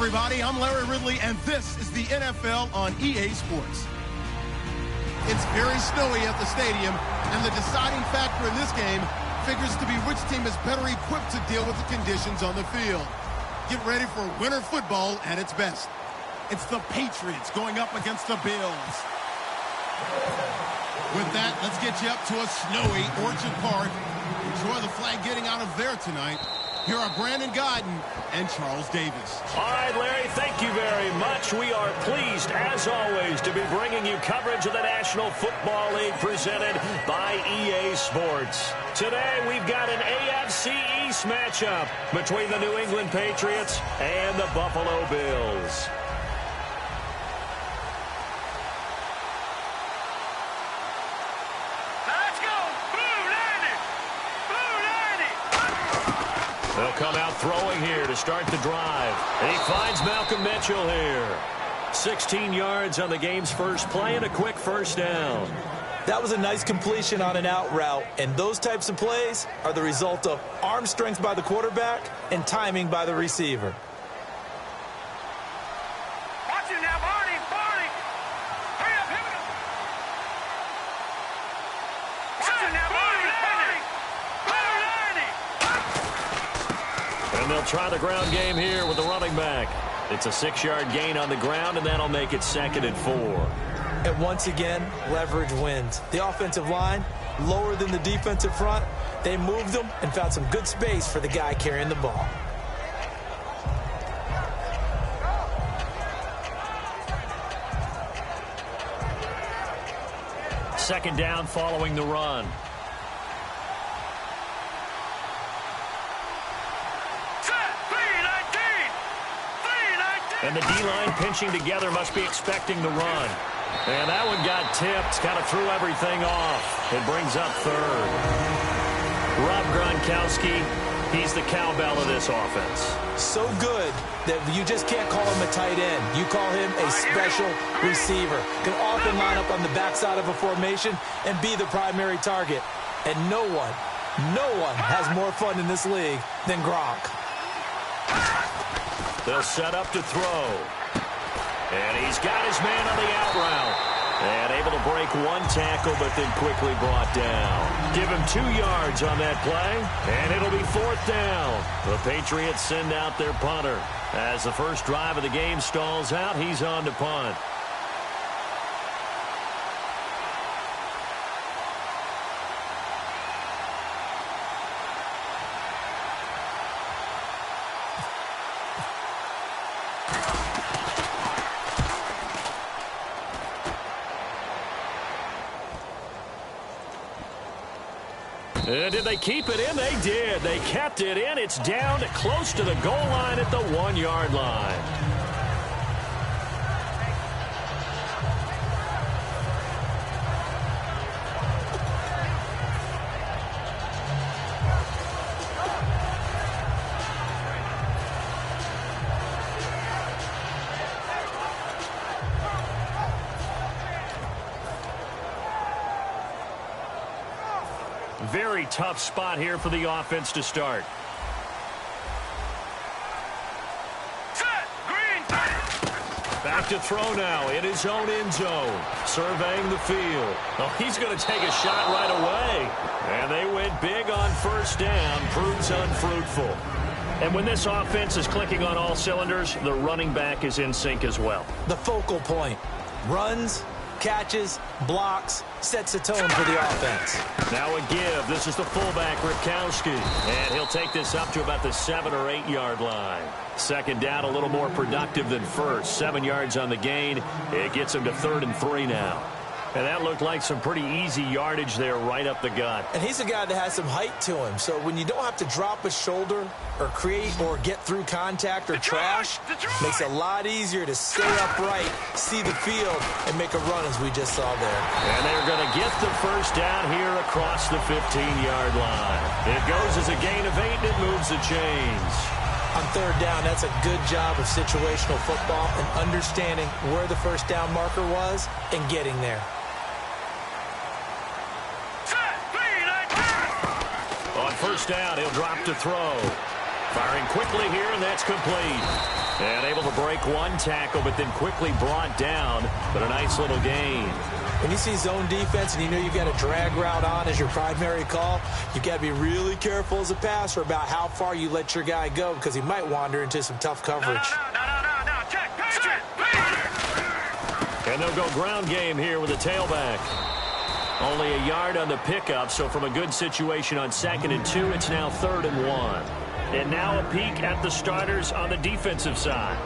everybody. I'm Larry Ridley, and this is the NFL on EA Sports. It's very snowy at the stadium, and the deciding factor in this game figures to be which team is better equipped to deal with the conditions on the field. Get ready for winter football at its best. It's the Patriots going up against the Bills. With that, let's get you up to a snowy Orchard Park. Enjoy the flag getting out of there tonight. Here are Brandon Godden and Charles Davis. All right, Larry, thank you very much. We are pleased, as always, to be bringing you coverage of the National Football League presented by EA Sports. Today, we've got an AFC East matchup between the New England Patriots and the Buffalo Bills. They'll come out throwing here to start the drive. And he finds Malcolm Mitchell here. 16 yards on the game's first play and a quick first down. That was a nice completion on an out route, and those types of plays are the result of arm strength by the quarterback and timing by the receiver. Watch him now, Barney! Hurry up, hit him! Watch him now, Barney! And they'll try the ground game here with the running back. It's a 6-yard gain on the ground, and that'll make it 2nd and 4. And once again, leverage wins. The offensive line, lower than the defensive front, they moved them and found some good space for the guy carrying the ball. Second down following the run. And the D-line pinching together must be expecting the run. And that one got tipped, kind of threw everything off. It brings up third. Rob Gronkowski, he's the cowbell of this offense. So good that you just can't call him a tight end. You call him a special receiver. Can often line up on the backside of a formation and be the primary target. And no one has more fun in this league than Gronk. They'll set up to throw. And he's got his man on the out route. And able to break one tackle, but then quickly brought down. Give him 2 yards on that play, and it'll be 4th down. The Patriots send out their punter. As the first drive of the game stalls out, he's on to punt. And did they keep it in? They did. They kept it in. It's down close to the goal line at the 1-yard line. Very tough spot here for the offense to start. Back to throw now in his own end zone. Surveying the field. Oh, he's going to take a shot right away. And they went big on first down. Proves unfruitful. And when this offense is clicking on all cylinders, the running back is in sync as well. The focal point. Runs, catches, blocks, sets the tone for the offense. Now a give. This is the fullback, Ripkowski. And he'll take this up to about the 7- or 8-yard line. Second down, a little more productive than first. 7 yards on the gain. It gets him to 3rd and 3 now. And that looked like some pretty easy yardage there right up the gut. And he's a guy that has some height to him. So when you don't have to drop a shoulder or create or get through contact or trash, makes it a lot easier to stay upright, see the field, and make a run as we just saw there. And they're going to get the first down here across the 15-yard line. It goes as a gain of 8, and it moves the chains. On third down, that's a good job of situational football and understanding where the first down marker was and getting there. On first down, he'll drop to throw. Firing quickly here, and that's complete. And able to break one tackle, but then quickly brought down. But a nice little gain. When you see zone defense and you know you've got a drag route on as your primary call, you've got to be really careful as a passer about how far you let your guy go because he might wander into some tough coverage. No. Check. Patriot. And they'll go ground game here with a tailback. Only a yard on the pickup, so from a good situation on 2nd and 2, it's now 3rd and 1. And now a peek at the starters on the defensive side.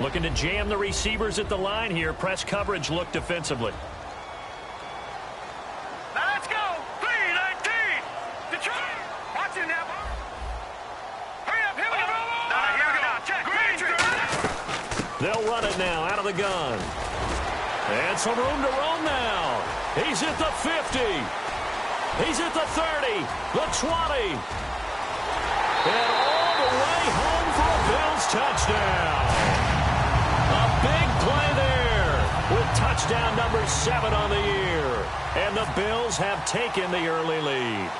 Looking to jam the receivers at the line here. Press coverage look defensively. Now let's go. 3-19. Detroit. Watch it now. Hurry up. Here we go. Here we go. Check. Patriot. They'll run it now out of the gun. And some room to roam now. He's at the 50. He's at the 30. The 20. And all the way home for a Bills touchdown. A big play there with touchdown number 7 on the year. And the Bills have taken the early lead.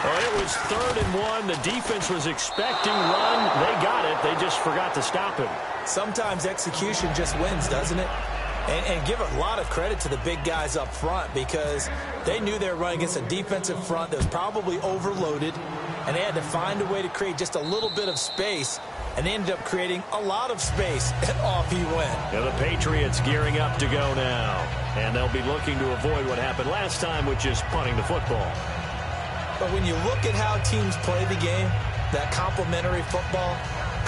Well, it was 3rd and 1. The defense was expecting run. They got it. They just forgot to stop him. Sometimes execution just wins, doesn't it? And give a lot of credit to the big guys up front because they knew they were running against a defensive front that was probably overloaded, and they had to find a way to create just a little bit of space, and they ended up creating a lot of space, and off he went. Yeah, the Patriots gearing up to go now, and they'll be looking to avoid what happened last time, which is punting the football. But when you look at how teams play the game, that complementary football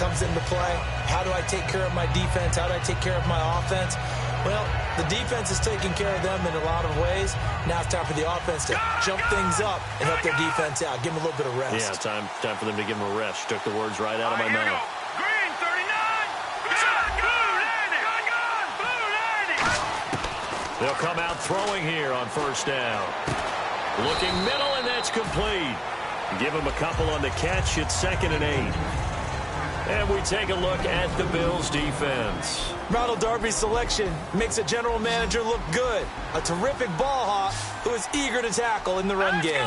comes into play. How do I take care of my defense? How do I take care of my offense? Well, the defense is taking care of them in a lot of ways. Now it's time for the offense to jump things up and help their defense out. Give them a little bit of rest. Yeah, time for them to give them a rest. Took the words right out of my mouth. Green 39. Blue 90. They'll come out throwing here on 1st down. Looking middle, and that's complete. Give him a couple on the catch. It's 2nd and 8. And we take a look at the Bills' defense. Ronald Darby's selection makes a general manager look good. A terrific ball hawk who is eager to tackle in the run game. 3-19.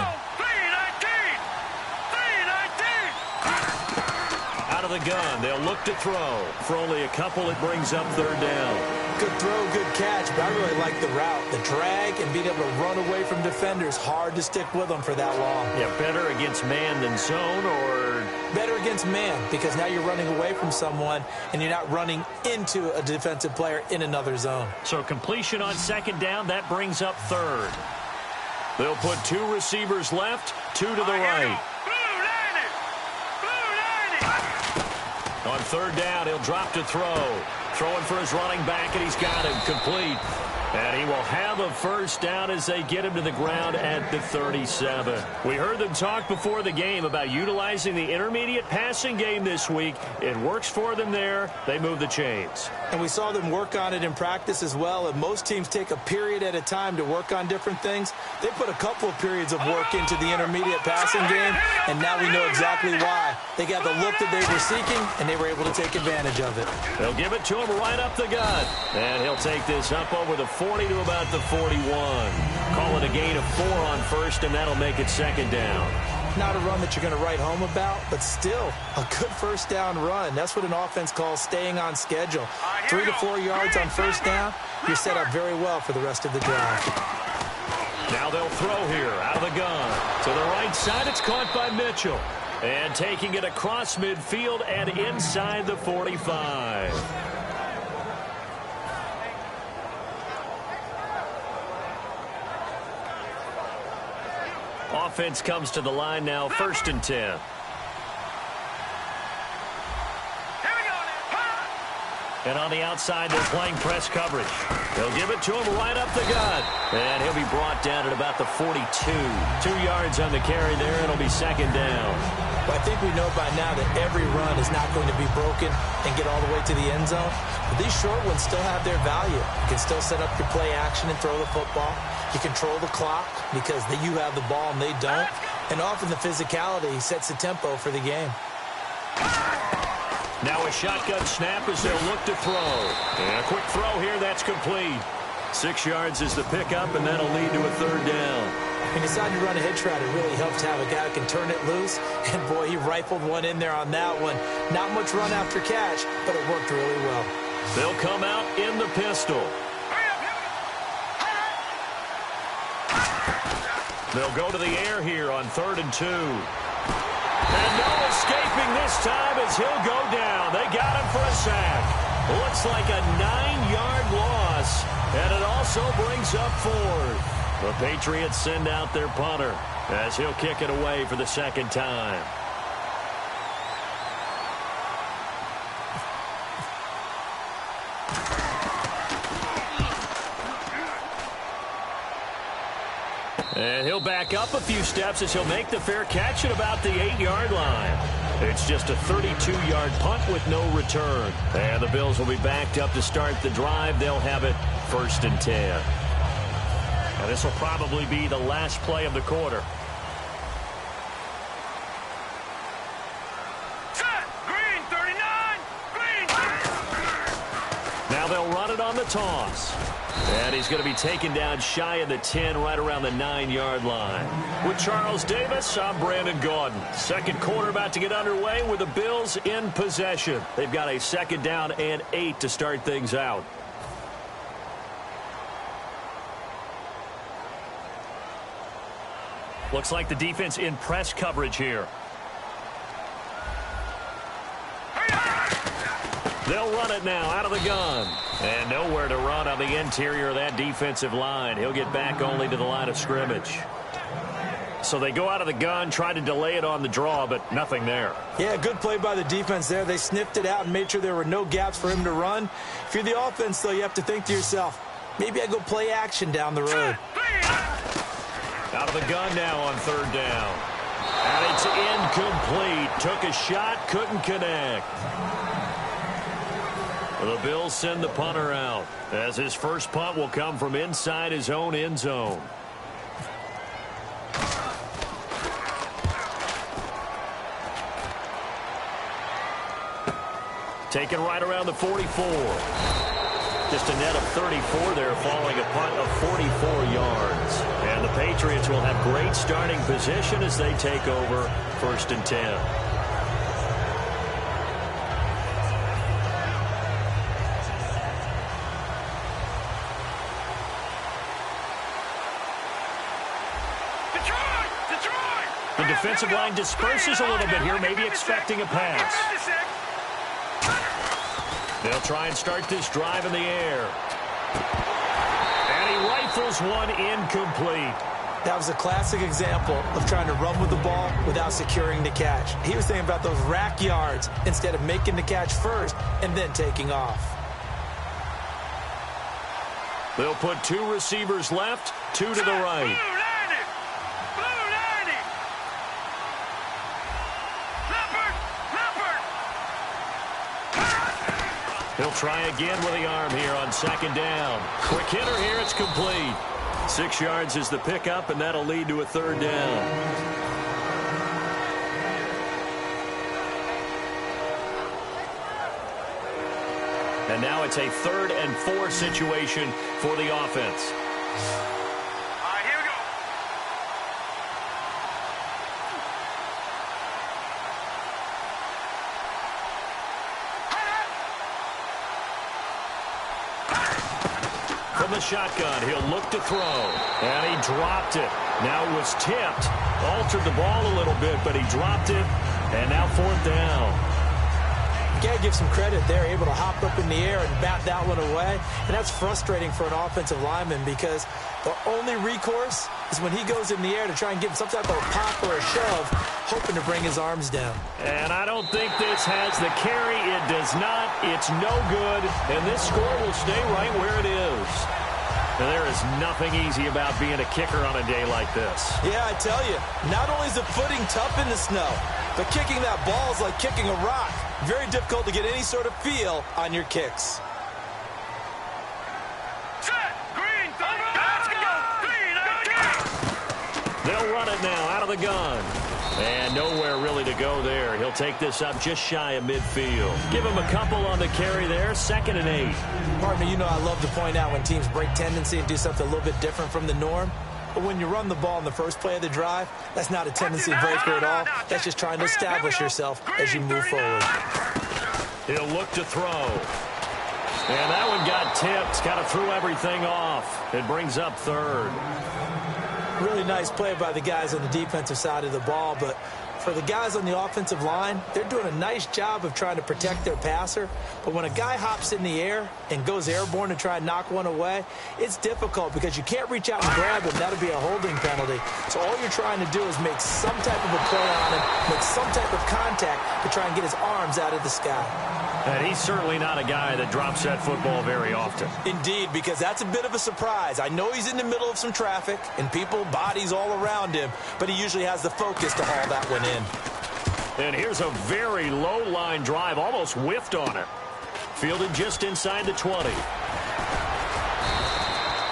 Out of the gun, they'll look to throw. For only a couple, it brings up 3rd down. Good throw, good catch, but I really like the route. The drag and being able to run away from defenders, hard to stick with them for that long. Yeah, better against man than zone, or better against man, because now you're running away from someone and you're not running into a defensive player in another zone. So completion on 2nd down, that brings up 3rd. They'll put 2 receivers left, 2 to the right. On 3rd down, he'll drop to throw. Throwing for his running back, and he's got him complete. And he will have a 1st down as they get him to the ground at the 37. We heard them talk before the game about utilizing the intermediate passing game this week. It works for them there. They move the chains. And we saw them work on it in practice as well. And most teams take a period at a time to work on different things. They put a couple of periods of work into the intermediate passing game, and now we know exactly why. They got the look that they were seeking, and they were able to take advantage of it. They'll give it to him right up the gut. And he'll take this up over the 40 to about the 41. Call it a gain of 4 on 1st, and that'll make it 2nd down. Not a run that you're going to write home about, but still a good 1st down run. That's what an offense calls staying on schedule. 3 to 4 yards on 1st down, you're set up very well for the rest of the drive. Now they'll throw here out of the gun. To the right side, it's caught by Mitchell. And taking it across midfield and inside the 45. Offense comes to the line now, 1st and 10. And on the outside, they're playing press coverage. They'll give it to him right up the gut. And he'll be brought down at about the 42. 2 yards on the carry there, and it'll be 2nd down. Well, I think we know by now that every run is not going to be broken and get all the way to the end zone. But these short ones still have their value. You can still set up your play action and throw the football. You control the clock because you have the ball and they don't. And often the physicality sets the tempo for the game. Now a shotgun snap as they'll look to throw. And a quick throw here, that's complete. 6 yards is the pickup, and that'll lead to a 3rd down. When you decide to run a hitch route, it really helps to have a guy who can turn it loose. And, boy, he rifled one in there on that one. Not much run after catch, but it worked really well. They'll come out in the pistol. They'll go to the air here on 3rd and 2. And no escaping this time as he'll go down. They got him for a sack. Looks like a 9-yard loss, and it also brings up 4th. The Patriots send out their punter as he'll kick it away for the second time. And he'll back up a few steps as he'll make the fair catch at about the 8-yard line. It's just a 32-yard punt with no return. And the Bills will be backed up to start the drive. They'll have it 1st and 10. Now this will probably be the last play of the quarter. Set! Green 39! Green! Now they'll run it on the toss. And he's going to be taken down shy of the 10, right around the 9-yard line. With Charles Davis, I'm Brandon Gaudin. Second quarter about to get underway with the Bills in possession. They've got a 2nd down and 8 to start things out. Looks like the defense in press coverage here. They'll run it now out of the gun. And nowhere to run on the interior of that defensive line. He'll get back only to the line of scrimmage. So they go out of the gun, try to delay it on the draw, but nothing there. Yeah, good play by the defense there. They sniffed it out and made sure there were no gaps for him to run. If you're the offense, though, you have to think to yourself, maybe I go play action down the road. Out of the gun now on 3rd down. And it's incomplete. Took a shot, couldn't connect. The Bills send the punter out as his first punt will come from inside his own end zone. Taken right around the 44. Just a net of 34 there, following a punt of 44 yards. And the Patriots will have great starting position as they take over 1st and 10. The defensive line disperses a little bit here, maybe expecting a pass. They'll try and start this drive in the air. And he rifles one incomplete. That was a classic example of trying to run with the ball without securing the catch. He was thinking about those rack yards instead of making the catch first and then taking off. They'll put 2 receivers left, 2 to the right. He'll try again with the arm here on 2nd down. Quick hitter here, it's complete. 6 yards is the pickup, and that'll lead to a 3rd down. And now it's a 3rd and 4 situation for the offense. All right, here we go. From the shotgun, he'll look to throw. And he dropped it. Now it was tipped. Altered the ball a little bit, but he dropped it. And now 4th down. You got to give some credit there, able to hop up in the air and bat that one away. And that's frustrating for an offensive lineman because the only recourse is when he goes in the air to try and give some type of a pop or a shove, hoping to bring his arms down. And I don't think this has the carry. It does not. It's no good. And this score will stay right where it is. And there is nothing easy about being a kicker on a day like this. Yeah, I tell you, not only is the footing tough in the snow, but kicking that ball is like kicking a rock. Very difficult to get any sort of feel on your kicks. Set! Green! Let's go! Green! They'll run it now out of the gun. And nowhere really to go there. He'll take this up just shy of midfield. Give him a couple on the carry there. 2nd and 8. Partner, you know I love to point out when teams break tendency and do something a little bit different from the norm. But when you run the ball in the first play of the drive, that's not a tendency breaker at all. That's just trying to establish yourself as you move forward. He'll look to throw. And that one got tipped. Kind of threw everything off. It brings up third. Really nice play by the guys on the defensive side of the ball, but for the guys on the offensive line, they're doing a nice job of trying to protect their passer. But when a guy hops in the air and goes airborne to try and knock one away, it's difficult because you can't reach out and grab him. That'll be a holding penalty. So all you're trying to do is make some type of a play on him, make some type of contact to try and get his arms out of the sky. And he's certainly not a guy that drops that football very often. Indeed, because that's a bit of a surprise. I know he's in the middle of some traffic and people, bodies all around him, but he usually has the focus to haul that one in. And here's a very low line drive, almost whiffed on it. Fielded just inside the 20.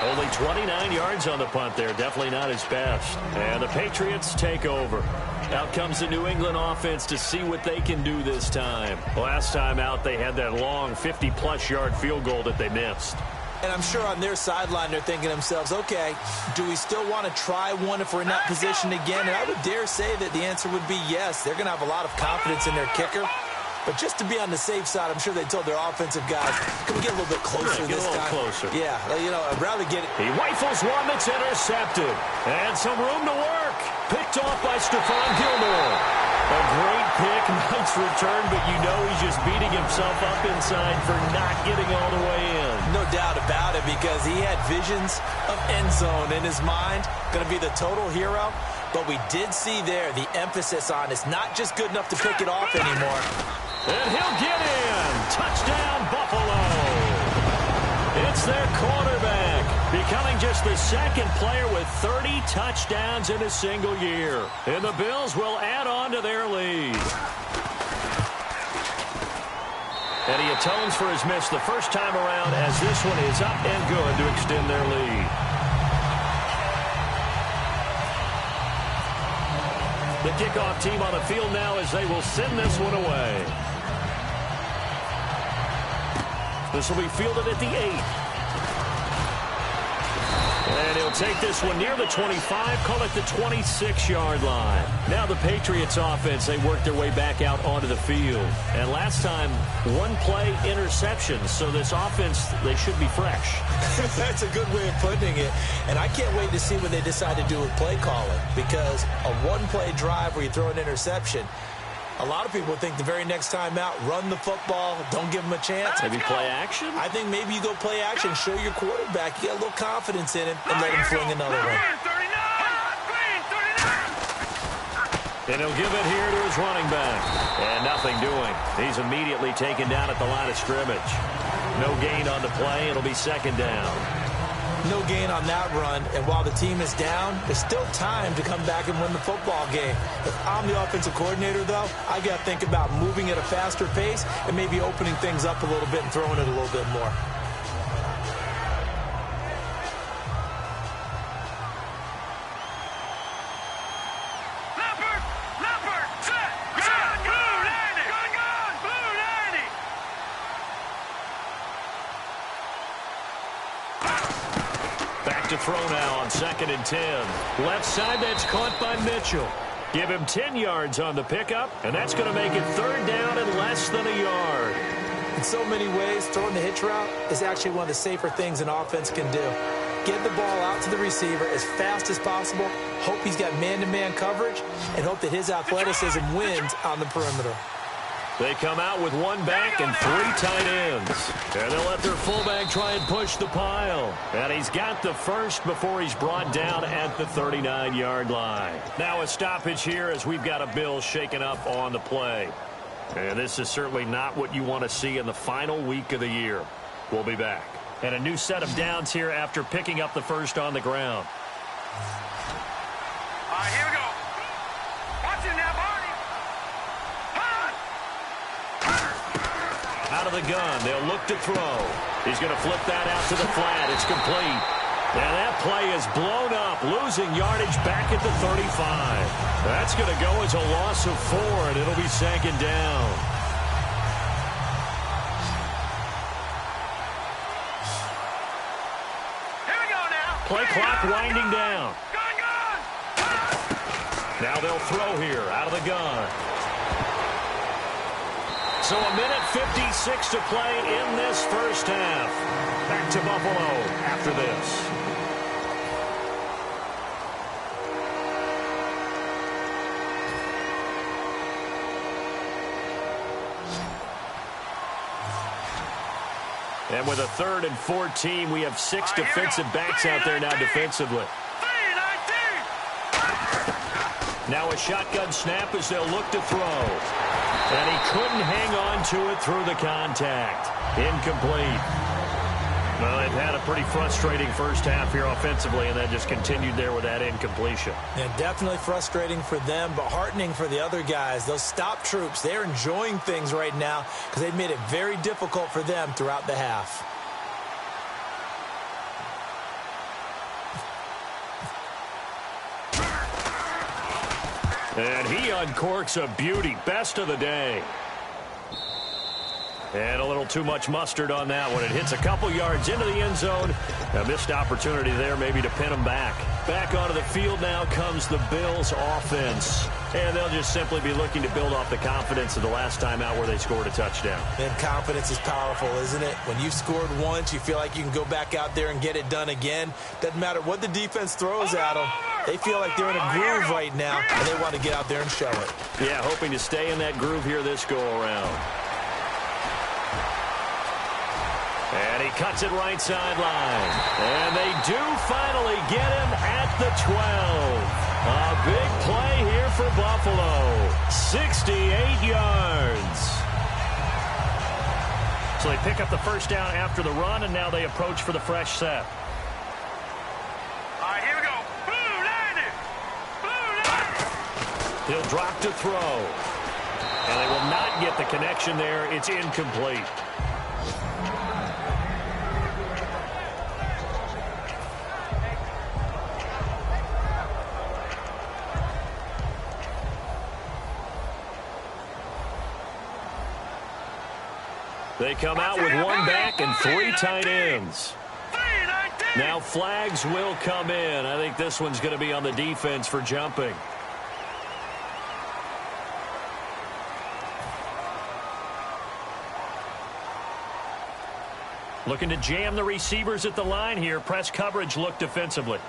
Only 29 yards on the punt there. Definitely not his best. And the Patriots take over. Out comes the New England offense to see what they can do this time. Last time out, they had that long 50-plus yard field goal that they missed. And I'm sure on their sideline, they're thinking to themselves, okay, do we still want to try one if we're in that position again? And I would dare say that the answer would be yes. They're going to have a lot of confidence in their kicker. But just to be on the safe side, I'm sure they told their offensive guys, can we get a little bit closer this time? Closer. Yeah, you know, I'd rather get it. He rifles one that's intercepted. And some room to work. Picked off by Stephon Gilmore. A great pick, nice return, but you know he's just beating himself up inside for not getting all the way in. No doubt about it, because he had visions of end zone in his mind. Going to be the total hero. But we did see there the emphasis on it's not just good enough to pick it off anymore. And he'll get in. Touchdown, Buffalo. It's their quarterback, becoming just the second player with 30 touchdowns in a single year. And the Bills will add on to their lead. And he atones for his miss the first time around as this one is up and good to extend their lead. The kickoff team on the field now as they will send this one away. This will be fielded at the 8. And he'll take this one near the 25, call it the 26-yard line. Now the Patriots offense, they work their way back out onto the field. And last time, one-play interceptions, so this offense, they should be fresh. That's a good way of putting it. And I can't wait to see what they decide to do with play calling, because a one-play drive where you throw an interception, a lot of people think the very next time out, run the football, don't give them a chance. Maybe play action? I think maybe you go play action, show your quarterback, you got a little confidence in him, and let him fling another one. And he'll give it here to his running back. And nothing doing. He's immediately taken down at the line of scrimmage. No gain on the play. It'll be second down. No gain on that run, and while the team is down, there's still time to come back and win the football game. If I'm the offensive coordinator, though, I got to think about moving at a faster pace and maybe opening things up a little bit and throwing it a little bit more. Back to throw now on 2nd and 10. Left side, that's caught by Mitchell. Give him 10 yards on the pickup, and that's going to make it 3rd down and less than a yard. In so many ways, throwing the hitch route is actually one of the safer things an offense can do. Get the ball out to the receiver as fast as possible, hope he's got man-to-man coverage, and hope that his athleticism wins on the perimeter. They come out with one back and 3 tight ends. And they'll let their fullback try and push the pile. And he's got the first before he's brought down at the 39-yard line. Now a stoppage here as we've got a Bill shaken up on the play. And this is certainly not what you want to see in the final week of the year. We'll be back. And a new set of downs here after picking up the first on the ground. All right, here we go. Watch it now, Barney. Out of the gun, they'll look to throw. He's going to flip that out to the flat. It's complete. And that play is blown up, losing yardage back at the 35. That's going to go as a loss of 4, and it'll be 2nd down. Here we go now. Play clock winding down. Now they'll throw here out of the gun. So a minute 56 to play in this first half. Back to Buffalo after this. And with a 3rd and 14, we have 6 defensive backs out there now defensively. Now a shotgun snap as they'll look to throw. And he couldn't hang on to it through the contact. Incomplete. Well, they've had a pretty frustrating first half here offensively, and then just continued there with that incompletion. Yeah, definitely frustrating for them, but heartening for the other guys. Those stop troops, they're enjoying things right now because they've made it very difficult for them throughout the half. And he uncorks a beauty. Best of the day. And a little too much mustard on that one. It hits a couple yards into the end zone. A missed opportunity there maybe to pin them back. Back onto the field now comes the Bills offense. And they'll just simply be looking to build off the confidence of the last time out where they scored a touchdown. And confidence is powerful, isn't it? When you've scored once, you feel like you can go back out there and get it done again. Doesn't matter what the defense throws at them. They feel like they're in a groove right now, and they want to get out there and show it. Yeah, hoping to stay in that groove here this go-around. And he cuts it right sideline. And they do finally get him at the 12. A big play here for Buffalo. 68 yards. So they pick up the first down after the run, and now they approach for the fresh set. All right, here we go. Blue 90. Blue 90. He'll drop to throw. And they will not get the connection there. It's incomplete. They come out with one back and 3 tight ends. Now flags will come in. I think this one's going to be on the defense for jumping. Looking to jam the receivers at the line here. Press coverage look defensively.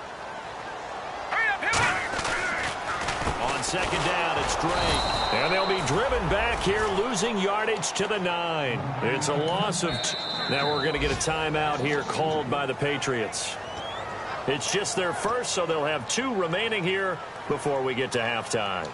On second down, it's Drake. And they'll be driven back here, losing yardage to the 9. It's a loss of now we're going to get a timeout here called by the Patriots. It's just their first, so they'll have 2 remaining here before we get to halftime.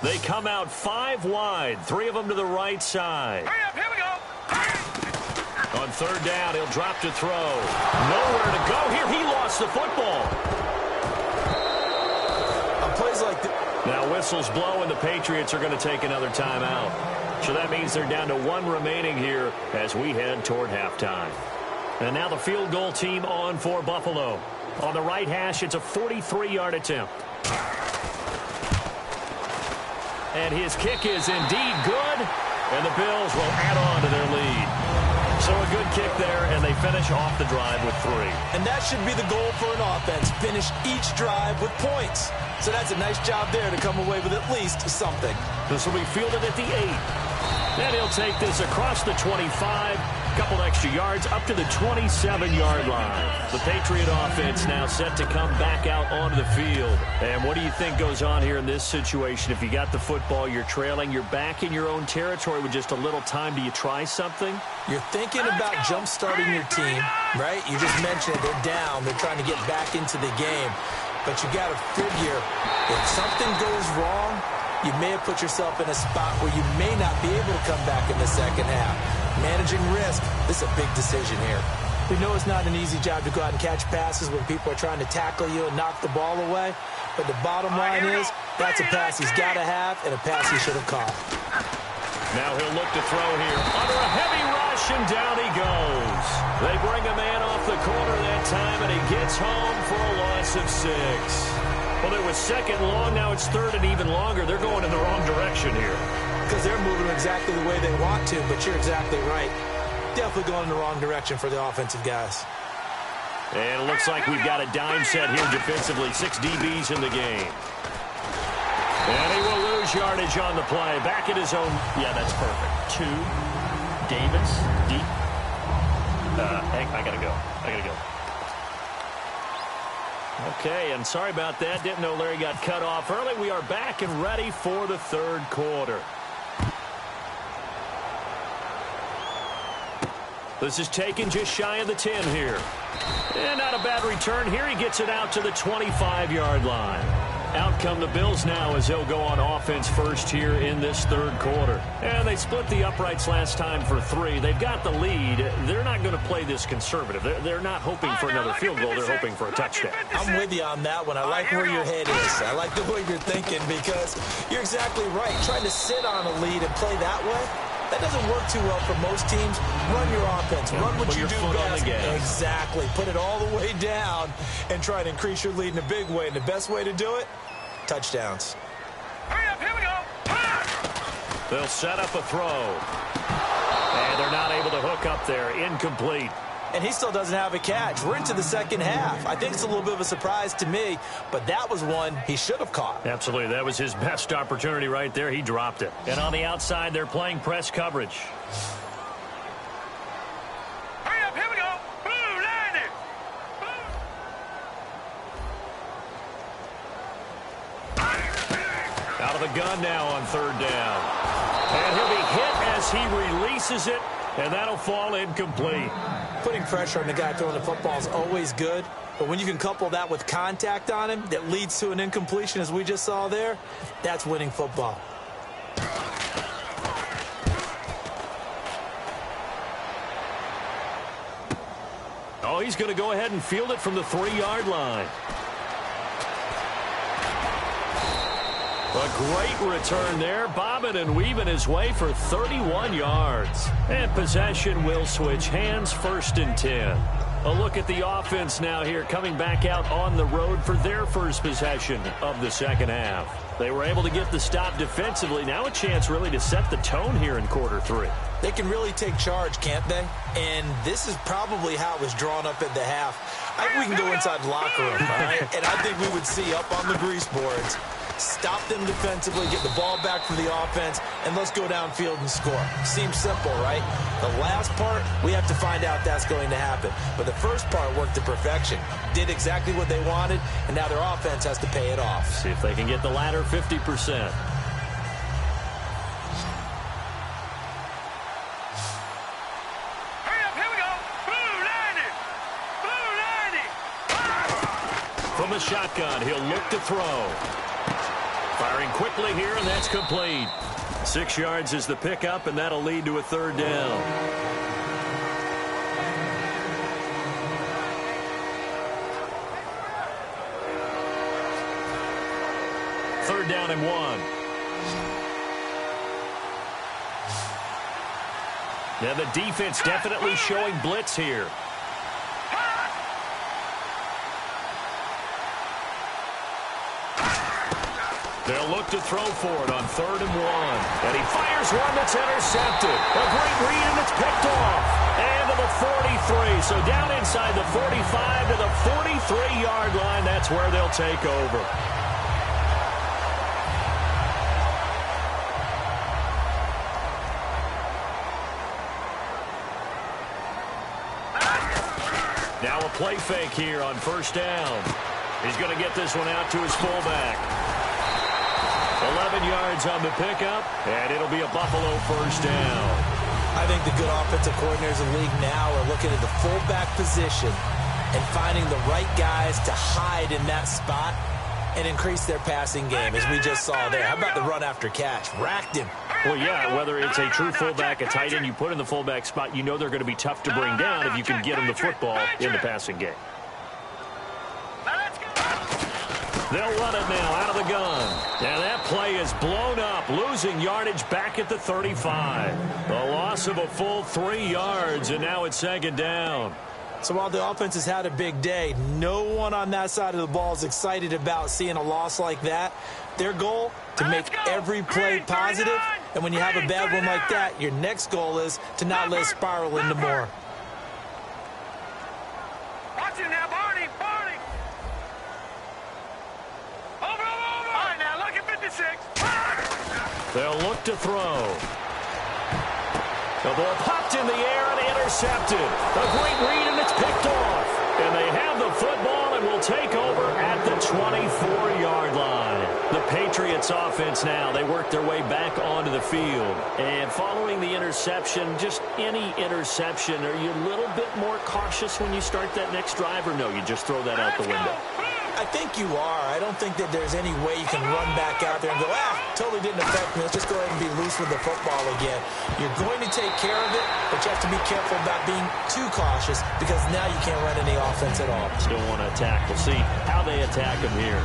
They come out 5 wide, 3 of them to the right side. Hurry up, here we go. On third down, he'll drop to throw. Nowhere to go here. He lost the football. On plays like that. Now whistles blow, and the Patriots are going to take another timeout. So that means they're down to 1 remaining here as we head toward halftime. And now the field goal team on for Buffalo. On the right hash, it's a 43-yard attempt. And his kick is indeed good, and the Bills will add on to their lead. So a good kick there, and they finish off the drive with 3. And that should be the goal for an offense, finish each drive with points. So that's a nice job there to come away with at least something. This will be fielded at the 8. Then he'll take this across the 25, couple extra yards up to the 27-yard line. The Patriot offense now set to come back out onto the field. And what do you think goes on here in this situation? If you got the football, you're trailing, you're back in your own territory with just a little time. Do you try something? You're thinking about jump-starting your team, right? You just mentioned it. They're down. They're trying to get back into the game. But you got to figure if something goes wrong, you may have put yourself in a spot where you may not be able to come back in the second half. Managing risk, this is a big decision here. We know it's not an easy job to go out and catch passes when people are trying to tackle you and knock the ball away. But the bottom line is, that's a pass he's got to have and a pass he should have caught. Now he'll look to throw here. Under a heavy rush, and down he goes. They bring a man off the corner that time, and he gets home for a loss of 6. Well, it was second long. Now it's third and even longer. They're going in the wrong direction here. Because they're moving exactly the way they want to, but you're exactly right. Definitely going in the wrong direction for the offensive guys. And it looks like we've got a dime set here defensively. 6 DBs in the game. And he will lose yardage on the play. Back at his own. Yeah, that's perfect. 2. Davis. Deep. Hank, I got to go. Okay, and sorry about that. Didn't know Larry got cut off early. We are back and ready for the third quarter. This is taken just shy of the 10 here. And not a bad return here. He gets it out to the 25-yard line. Out come the Bills now as they'll go on offense first here in this third quarter. And they split the uprights last time for 3. They've got the lead. They're not going to play this conservative. They're not hoping for another field goal. They're hoping for a touchdown. I'm with you on that one. I like where your head is. I like the way you're thinking because you're exactly right. Trying to sit on a lead and play that way, that doesn't work too well for most teams. Run your offense. Run what you do best. Exactly. Put it all the way down and try to increase your lead in a big way. And the best way to do it, touchdowns. Hurry up, here we go. They'll set up a throw. And they're not able to hook up there. Incomplete. And he still doesn't have a catch. We're into the second half. I think it's a little bit of a surprise to me, but that was one he should have caught. Absolutely. That was his best opportunity right there. He dropped it. And on the outside, they're playing press coverage. Hurry up, here we go. Blue, line it. Out of the gun now on third down. And he'll be hit as he releases it, and that'll fall incomplete. Putting pressure on the guy throwing the football is always good, but when you can couple that with contact on him that leads to an incompletion, as we just saw there, that's winning football. Oh, he's going to go ahead and field it from the 3-yard line. A great return there, bobbing and weaving his way for 31 yards. And possession will switch hands, 1st and 10. A look at the offense now here, coming back out on the road for their first possession of the second half. They were able to get the stop defensively. Now a chance really to set the tone here in quarter 3. They can really take charge, can't they? And this is probably how it was drawn up at the half. I think we can go inside the locker room, all right? And I think we would see up on the grease boards, stop them defensively, get the ball back for the offense, and let's go downfield and score. Seems simple, right? The last part, we have to find out that's going to happen. But the first part worked to perfection. Did exactly what they wanted, and now their offense has to pay it off. See if they can get the latter 50%. From the shotgun, he'll look to throw. Firing quickly here, and that's complete. 6 yards is the pickup, and that'll lead to a third down. Third down and 1. Now the defense definitely showing blitz here. They'll look to throw for it on 3rd and 1. And he fires one that's intercepted. A great read, and it's picked off. And to the 43. So down inside the 45 to the 43-yard line. That's where they'll take over. Now a play fake here on 1st down. He's going to get this one out to his fullback. 11 yards on the pickup, and it'll be a Buffalo 1st down. I think the good offensive coordinators in the league now are looking at the fullback position and finding the right guys to hide in that spot and increase their passing game, as we just saw there. How about the run after catch? Racked him. Well, yeah, whether it's a true fullback, a tight end you put in the fullback spot, you know they're going to be tough to bring down if you can get them the football in the passing game. They'll run it now out of the gun. And that play is blown up, losing yardage back at the 35. A loss of a full 3 yards, and now it's second down. So while the offense has had a big day, no one on that side of the ball is excited about seeing a loss like that. Their goal, to make every play positive. And when you have a bad one like that, your next goal is to not let it spiral into more. Watch it now, Barney. Over. All right, now look at 56. They'll look to throw. The ball popped in the air and intercepted. A great read, and it's picked off. And they have the football and will take over at the 24-yard line. The Patriots offense now, they work their way back onto the field. And following the interception, just any interception, are you a little bit more cautious when you start that next drive, or no, you just throw that out the window? I think you are. I don't think that there's any way you can run back out there and go, totally didn't affect me. Let's just go ahead and be loose with the football again. You're going to take care of it, but you have to be careful about being too cautious because now you can't run any offense at all. Still want to attack. We'll see how they attack him here.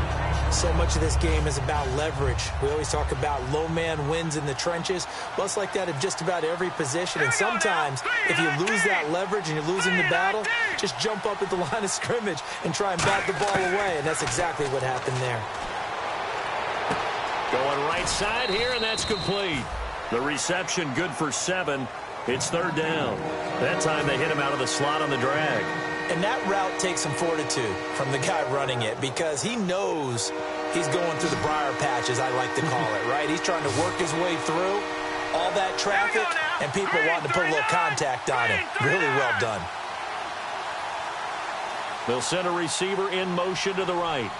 So much of this game is about leverage. We always talk about low man wins in the trenches. Well, it's like that at just about every position. And sometimes, if you lose that leverage and you're losing the battle, just jump up at the line of scrimmage and try and bat the ball away. And that's exactly what happened there. Going right side here, and that's complete. The reception good for 7. It's third down. That time they hit him out of the slot on the drag. And that route takes some fortitude from the guy running it because he knows he's going through the briar patch, as I like to call it, right? He's trying to work his way through all that traffic and people wanting to put a little contact on him. Really well done. They'll send a receiver in motion to the right.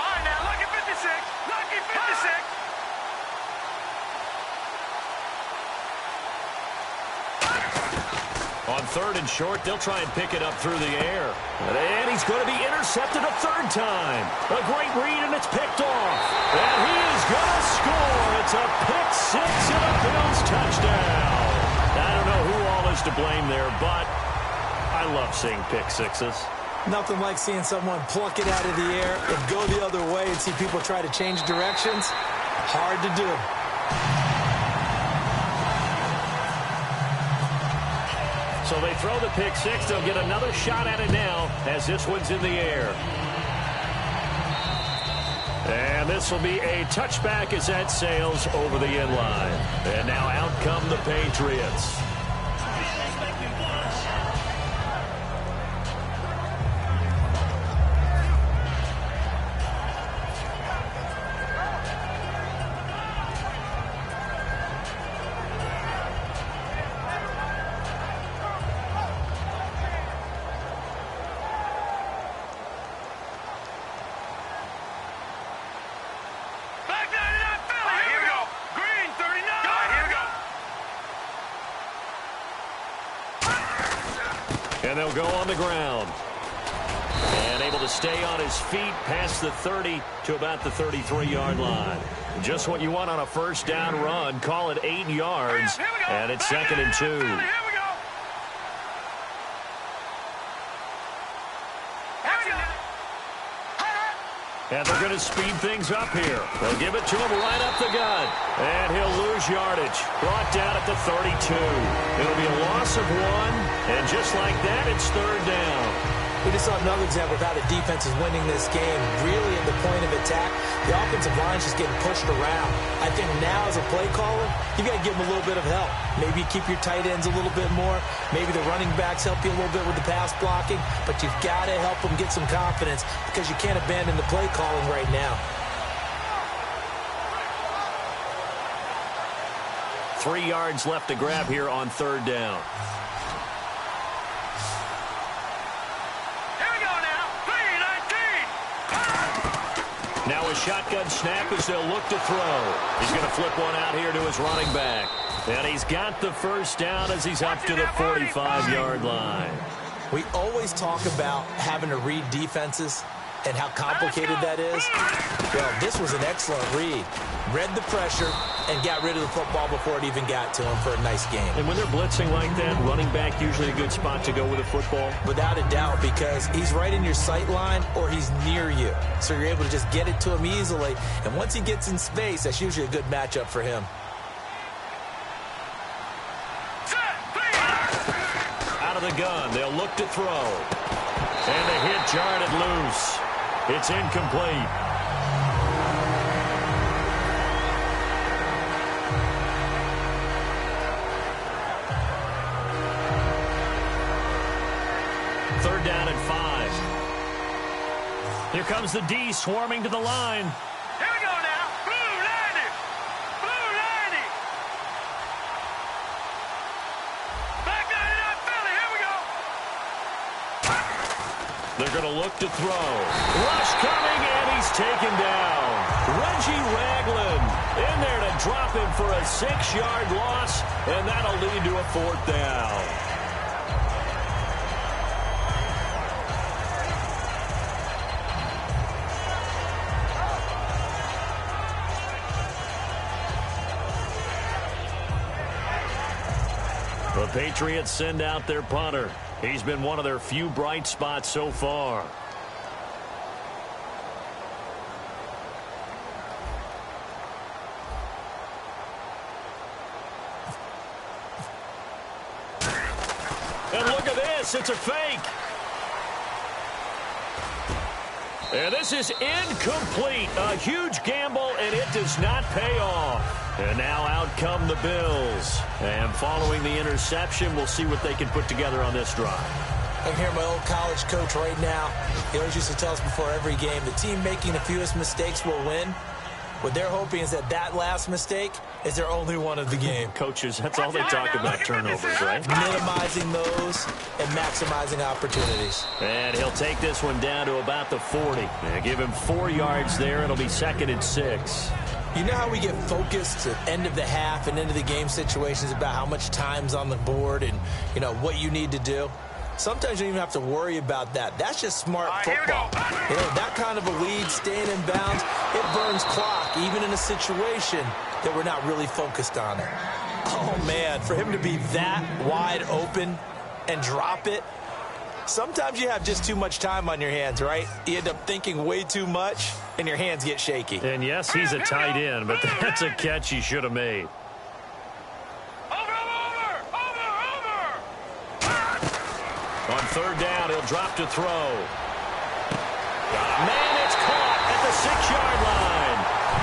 All right, now look at 56. Lucky 56. On third and short, they'll try and pick it up through the air. And he's going to be intercepted a third time. A great read, and it's picked off. And he is going to score. It's a pick 6 and a Bills touchdown. I don't know who all is to blame there, but I love seeing pick 6s. Nothing like seeing someone pluck it out of the air and go the other way and see people try to change directions. Hard to do. So they throw the pick 6. They'll get another shot at it now as this one's in the air. And this will be a touchback as that sails over the end line. And now out come the Patriots. And they'll go on the ground. And able to stay on his feet past the 30 to about the 33-yard line. Just what you want on a first down run. Call it 8 yards. And it's 2nd and 2. And they're going to speed things up here. They'll give it to him right up the gut. And he'll lose yardage. Brought down at the 32. It'll be a loss of 1. And just like that, it's third down. We just saw another example of how the defense is winning this game. Really at the point of attack, the offensive line's just getting pushed around. I think now as a play caller, you got to give them a little bit of help. Maybe keep your tight ends a little bit more. Maybe the running backs help you a little bit with the pass blocking. But you've got to help them get some confidence because you can't abandon the play calling right now. 3 yards left to grab here on third down. Now a shotgun snap as they'll look to throw. He's going to flip one out here to his running back. And he's got the first down as he's up to the 45-yard line. We always talk about having to read defenses and how complicated that is. Well, this was an excellent read. Read the pressure, and got rid of the football before it even got to him for a nice game. And when they're blitzing like that, running back usually a good spot to go with the football? Without a doubt, because he's right in your sight line or he's near you. So you're able to just get it to him easily. And once he gets in space, that's usually a good matchup for him. Out of the gun, they'll look to throw. And the hit jarred it loose. It's incomplete. Third down and 5. Here comes the D swarming to the line. Here we go now. Blue 90. Blue 90. Back 99 Philly. Here we go. They're going to look to throw. Rush coming, and he's taken down. Reggie Ragland in there to drop him for a 6-yard loss, and that'll lead to a 4th down. The Patriots send out their punter. He's been one of their few bright spots so far. And look at this. It's a fake. And this is incomplete. A huge gamble, and it does not pay off. And now out come the Bills. And following the interception, we'll see what they can put together on this drive. I hear my old college coach right now. He always used to tell us before every game, the team making the fewest mistakes will win. What they're hoping is that that last mistake is their only one of the game. Coaches, that's all they talk about, turnovers, right? Minimizing those and maximizing opportunities. And he'll take this one down to about the 40. Give him 4 yards there. It'll be 2nd and 6. You know how we get focused at end of the half and into the game situations about how much time's on the board and, you know, what you need to do? Sometimes you don't even have to worry about that. That's just smart football. You know, that kind of a lead, staying in bounds, it burns clock, even in a situation that we're not really focused on it. Oh, man, for him to be that wide open and drop it, sometimes you have just too much time on your hands, right? You end up thinking way too much, and your hands get shaky. And, yes, he's a tight end, but that's a catch he should have made. On 3rd down, he'll drop to throw. Man, it's caught at the 6-yard line.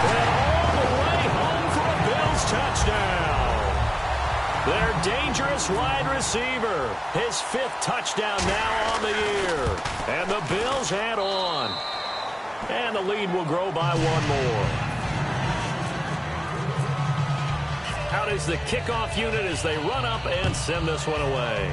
And all the way home for a Bills touchdown. Their dangerous wide receiver. His 5th touchdown now on the year. And the Bills head on. And the lead will grow by 1 more. Out is the kickoff unit as they run up and send this one away.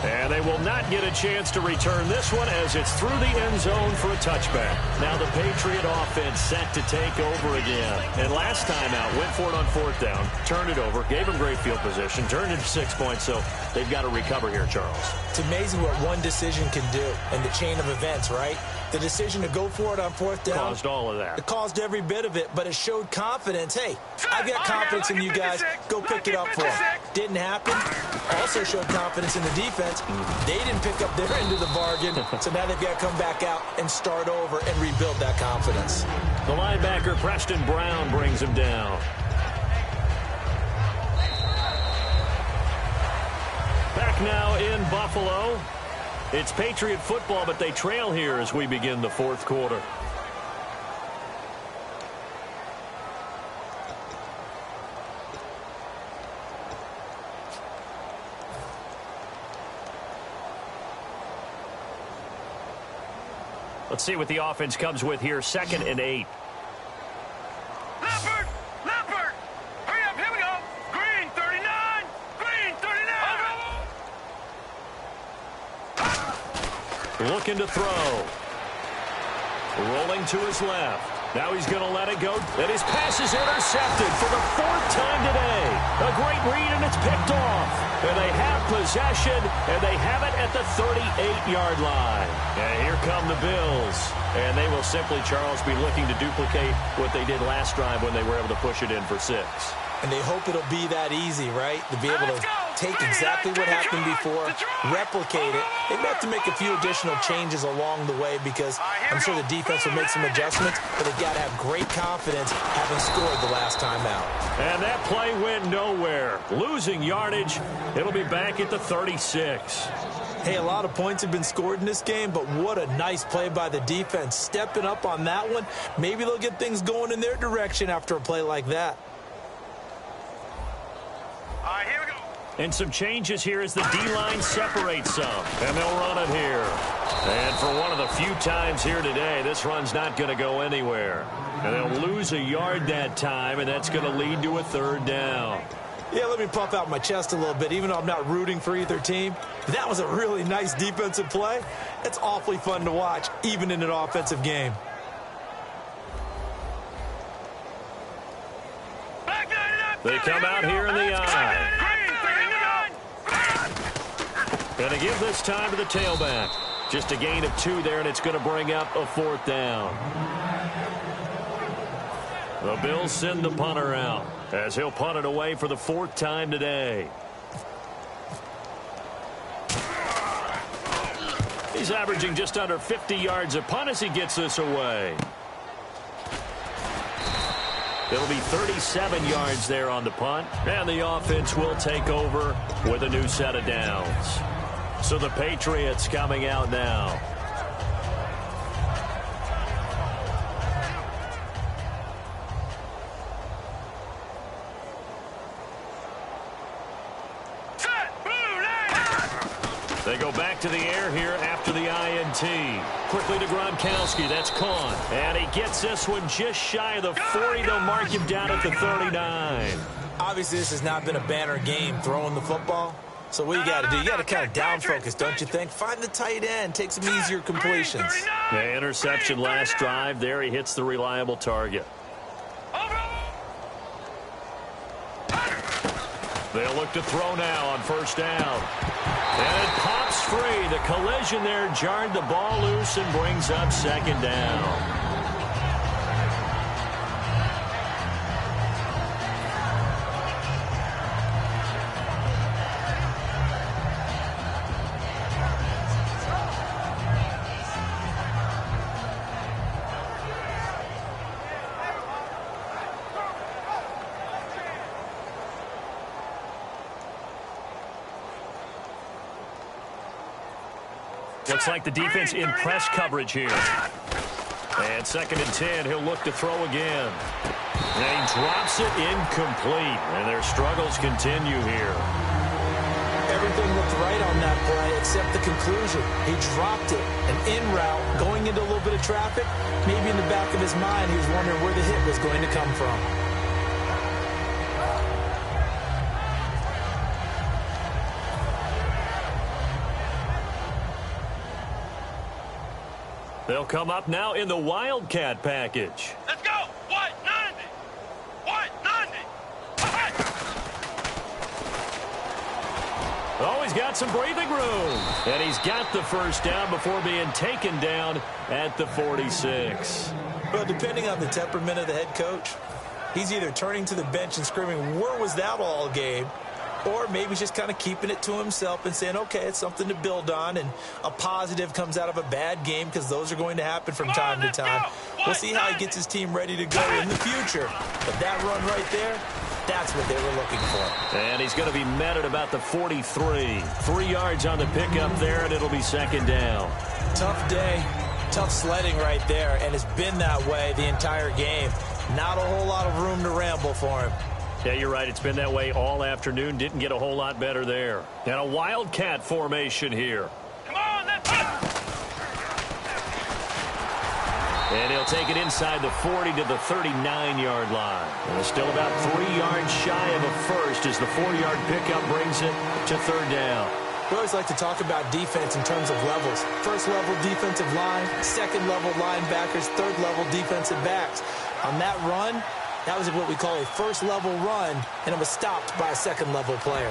And they will not get a chance to return this one as it's through the end zone for a touchback. Now the Patriot offense set to take over again. And last time out, went for it on 4th down, turned it over, gave them great field position, turned it to 6 points, so they've got to recover here, Charles. It's amazing what one decision can do in the chain of events, right? The decision to go for it on 4th down. Caused all of that. It caused every bit of it, but it showed confidence. Hey, I've got confidence in you guys. Go pick it up for them. Didn't happen. Also showed confidence in the defense. They didn't pick up their end of the bargain, so now they've got to come back out and start over and rebuild that confidence. The linebacker, Preston Brown, brings him down. Back now in Buffalo. It's Patriot football, but they trail here as we begin the 4th quarter. Let's see what the offense comes with here. 2nd and 8. Leopard! Leopard! Hurry up, here we go! Green 39! Green 39! Looking to throw. Rolling to his left. Now he's going to let it go. And his pass is intercepted for the 4th time today. A great read, and That's picked off. And they have possession, and they have it at the 38-yard line. And here come the Bills. And they will simply, Charles, be looking to duplicate what they did last drive when they were able to push it in for 6. And they hope it'll be that easy, right? To be able to take exactly what happened before, replicate it. They may have to make a few additional changes along the way because I'm sure the defense will make some adjustments, but they've got to have great confidence having scored the last time out. And that play went nowhere. Losing yardage. It'll be back at the 36. Hey, a lot of points have been scored in this game, but what a nice play by the defense. Stepping up on that one. Maybe they'll get things going in their direction after a play like that. Here we go. And some changes here as the D-line separates some. And they'll run it here. And for one of the few times here today, this run's not going to go anywhere. And they'll lose a yard that time, and that's going to lead to a 3rd down. Yeah, let me puff out my chest a little bit, even though I'm not rooting for either team. That was a really nice defensive play. It's awfully fun to watch, even in an offensive game. They come out here in the eye. And they give this time to the tailback. Just a gain of 2 there, and it's going to bring up a 4th down. The Bills send the punter out as he'll punt it away for the 4th time today. He's averaging just under 50 yards a punt as he gets this away. It'll be 37 yards there on the punt, and the offense will take over with a new set of downs. So the Patriots coming out now. They go back to the air here after the INT. Quickly to Gronkowski. That's Kahn. And he gets this one just shy of the 40. They'll mark him down at the 39. Obviously, this has not been a banner game throwing the football. So what you got to do, you got to kind of down focus, don't you think? Find the tight end. Take some easier completions. The interception last drive. There he hits the reliable target. They'll look to throw now on 1st down. And it pops free. The collision there jarred the ball loose and brings up 2nd down. Looks like the defense in press coverage here. And 2nd and 10, he'll look to throw again. And he drops it incomplete. And their struggles continue here. Everything looked right on that play except the conclusion. He dropped it. An in route, going into a little bit of traffic. Maybe in the back of his mind, he was wondering where the hit was going to come from. They'll come up now in the Wildcat package. Let's go. 190. 190. Oh, he's got some breathing room. And he's got the 1st down before being taken down at the 46. Well, depending on the temperament of the head coach, he's either turning to the bench and screaming, where was that all game? Or maybe he's just kind of keeping it to himself and saying, okay, it's something to build on, and a positive comes out of a bad game because those are going to happen from time to time. We'll see how he gets his team ready to go in the future. But that run right there, that's what they were looking for. And he's going to be met at about the 43. 3 yards on the pickup there, and it'll be 2nd down. Tough day, tough sledding right there, and it's been that way the entire game. Not a whole lot of room to ramble for him. Yeah, you're right. It's been that way all afternoon. Didn't get a whole lot better there. And a Wildcat formation here. Come on, let's go. And he'll take it inside the 40 to the 39-yard line. And still about 3 yards shy of a first as the 4-yard pickup brings it to 3rd down. We always like to talk about defense in terms of levels. 1st level defensive line, 2nd level linebackers, 3rd level defensive backs. On that run, That was what we call a first-level run, and it was stopped by a second-level player.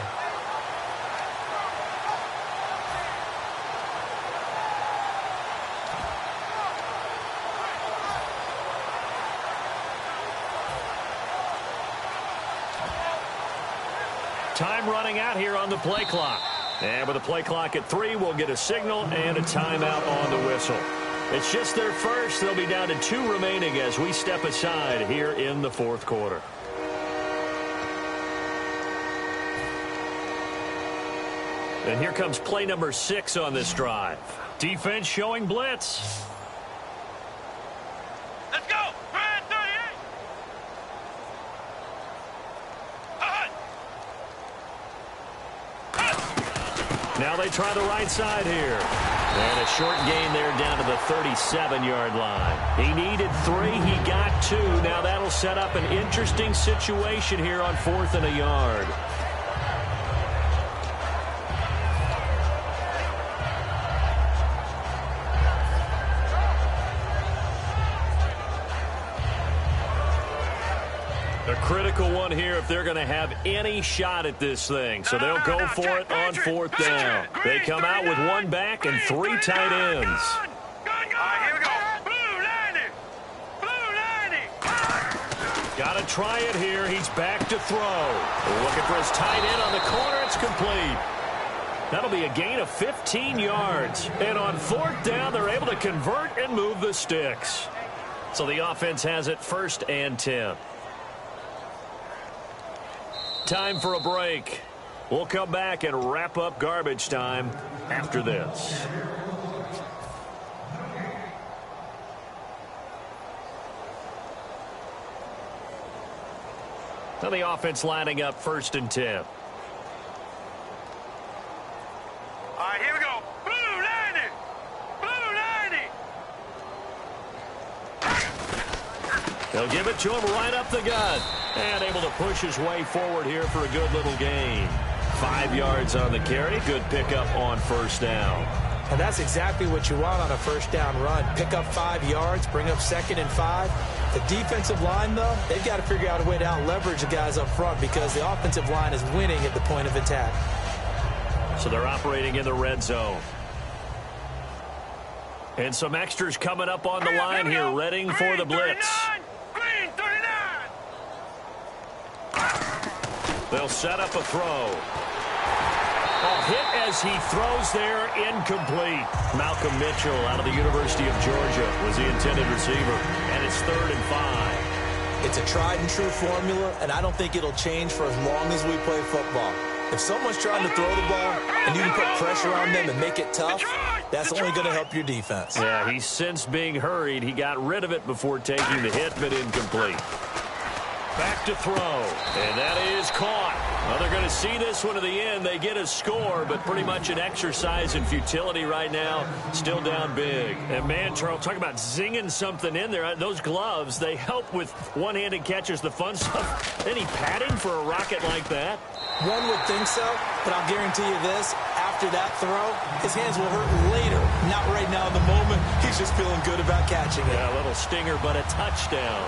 Time running out here on the play clock. And with the play clock at 3, we'll get a signal and a timeout on the whistle. It's just their first. They'll be down to 2 remaining as we step aside here in the fourth quarter. And here comes play number 6 on this drive. Defense showing blitz. Let's go! Ryan 38! Now they try the right side here. And a short gain there down to the 37-yard line. He needed 3. He got 2. Now that'll set up an interesting situation here on 4th and a yard. A critical one here if they're going to have any shot at this thing. So they'll go for it on 4th down. They come out with 1 back and 3 tight ends. All right, here we go. Blue 90. Blue 90. Got to try it here. He's back to throw. Looking for his tight end on the corner. It's complete. That'll be a gain of 15 yards. And on 4th down, they're able to convert and move the sticks. So the offense has it 1st and 10. Time for a break. We'll come back and wrap up garbage time after this. Now the offense lining up 1st and 10. All right, here we go. Blue 90. Blue 90. They'll give it to him right up the gut. And able to push his way forward here for a good little gain. 5 yards on the carry. Good pickup on 1st down. And that's exactly what you want on a 1st down run. Pick up 5 yards, bring up 2nd and 5. The defensive line, though, they've got to figure out a way to out-leverage the guys up front because the offensive line is winning at the point of attack. So they're operating in the red zone. And some extras coming up on the line here, readying for the blitz. Green 39. They'll set up a throw. A hit as he throws there, incomplete. Malcolm Mitchell out of the University of Georgia was the intended receiver. And it's 3rd and 5. It's a tried-and-true formula, and I don't think it'll change for as long as we play football. If someone's trying to throw the ball and you can put pressure on them and make it tough, that's only going to help your defense. Yeah, he's since being hurried. He got rid of it before taking the hit, but incomplete. Back to throw, and that is caught. Well, they're going to see this one to the end. They get a score, but pretty much an exercise in futility right now. Still down big. And, man, Charles, talk about zinging something in there. Those gloves, they help with one-handed catches, the fun stuff. Any padding for a rocket like that? One would think so, but I'll guarantee you this. After that throw, his hands will hurt later. Not right now in the moment. He's just feeling good about catching it. Yeah, a little stinger, but a touchdown.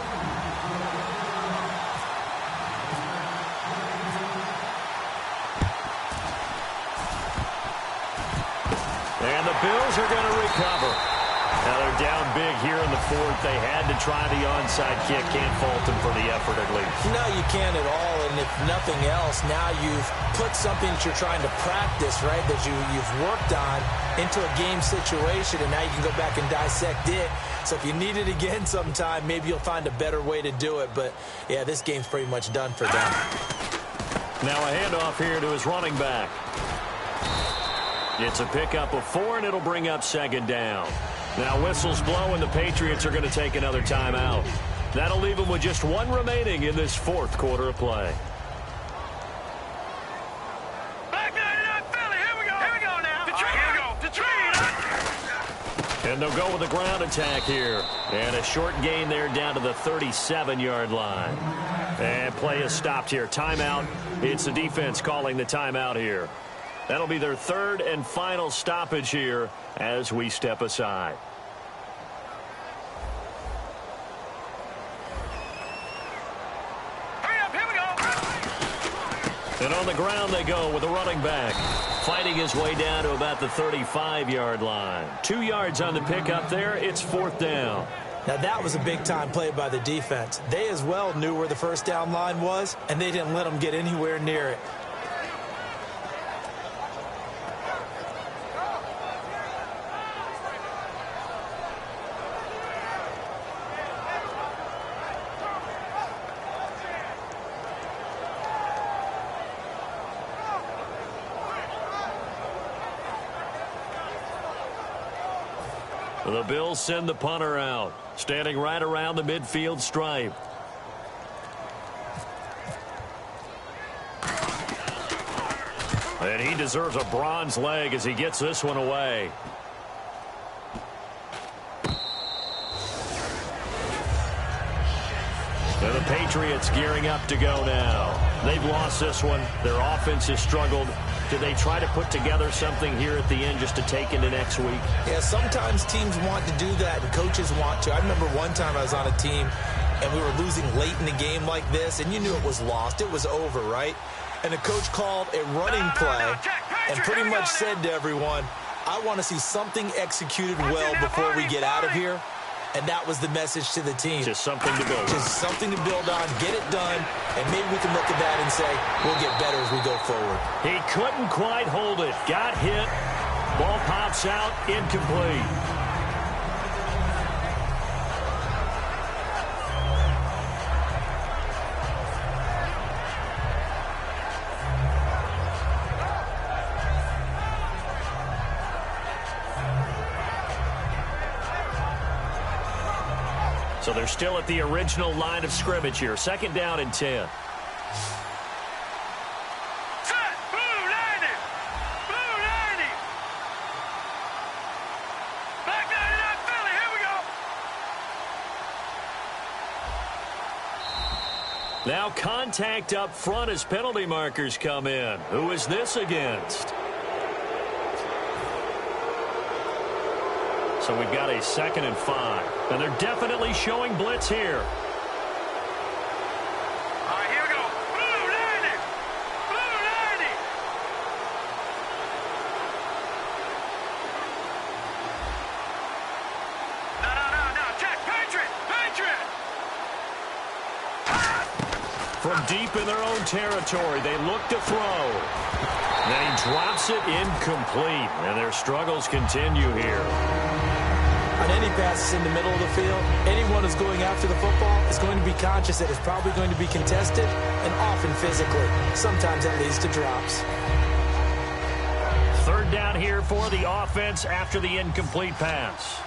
And the Bills are going to recover. Now they're down big here in the 4th. They had to try the onside kick. Can't fault them for the effort at least. No, you can't at all. And if nothing else, now you've put something that you're trying to practice, right, that you've worked on into a game situation, and now you can go back and dissect it. So if you need it again sometime, maybe you'll find a better way to do it. But, yeah, this game's pretty much done for them. Now a handoff here to his running back. It's a pickup of 4, and it'll bring up 2nd down. Now whistles blow, and the Patriots are going to take another timeout. That'll leave them with just 1 remaining in this 4th quarter of play. Back 99 Philly. Here we go. Here we go now. Detroit. Here we go. Detroit. And they'll go with a ground attack here. And a short gain there down to the 37-yard line. And play is stopped here. Timeout. It's the defense calling the timeout here. That'll be their 3rd and final stoppage here as we step aside. And on the ground they go with a running back. Fighting his way down to about the 35-yard line. 2 yards on the pickup there. It's 4th down. Now, that was a big-time play by the defense. They as well knew where the first down line was, and they didn't let them get anywhere near it. The Bills send the punter out, standing right around the midfield stripe. And he deserves a bronze leg as he gets this one away. And the Patriots gearing up to go now. They've lost this one. Their offense has struggled. Do they try to put together something here at the end just to take into next week? Yeah, sometimes teams want to do that and coaches want to. I remember one time I was on a team and we were losing late in the game like this, and you knew it was lost. It was over, right? And the coach called a running play and pretty much said to everyone, I want to see something executed well before we get out of here. And that was the message to the team. Just something to build on. Just something to build on, get it done, and maybe we can look at that and say, we'll get better as we go forward. He couldn't quite hold it. Got hit. Ball pops out, incomplete. So they're still at the original line of scrimmage here. 2nd down and 10. Set. Blue 90. Blue 90. Back 99 Philly. Here we go. Now contact up front as penalty markers come in. Who is this against? So we've got a 2nd and 5. And they're definitely showing blitz here. All right, here we go. Blue 90. Blue 90. No. Check. Patriot. Patriot. From deep in their own territory, they look to throw. Then he drops it incomplete. And their struggles continue here. On any passes in the middle of the field, anyone who's going after the football is going to be conscious that it's probably going to be contested and often physically. Sometimes that leads to drops. 3rd down here for the offense after the incomplete pass.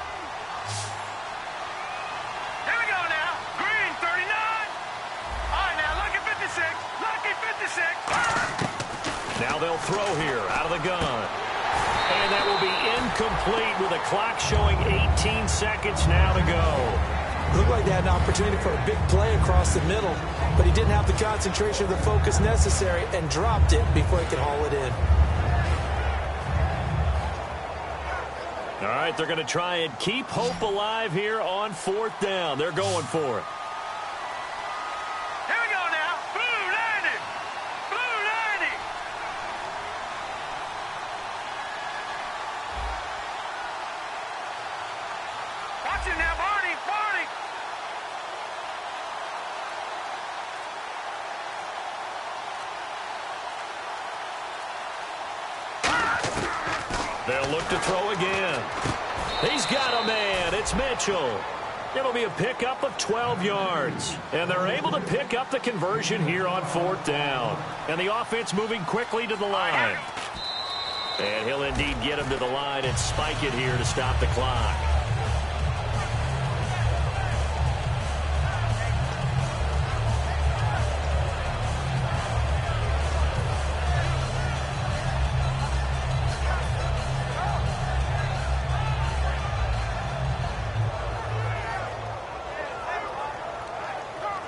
Here we go now. Green 39. All right, now lucky 56. Lucky 56. Now they'll throw here out of the gun. And that will be incomplete with the clock showing 18 seconds now to go. Looked like they had an opportunity for a big play across the middle, but he didn't have the concentration or the focus necessary and dropped it before he could haul it in. All right, they're going to try and keep hope alive here on 4th down. They're going for it. Here we go now. Blue 90. Blue 90. Watch it now, Barney. Barney. They'll look to throw again. He's got a man. It's Mitchell. It'll be a pickup of 12 yards. And they're able to pick up the conversion here on 4th down. And the offense moving quickly to the line. And he'll indeed get him to the line and spike it here to stop the clock.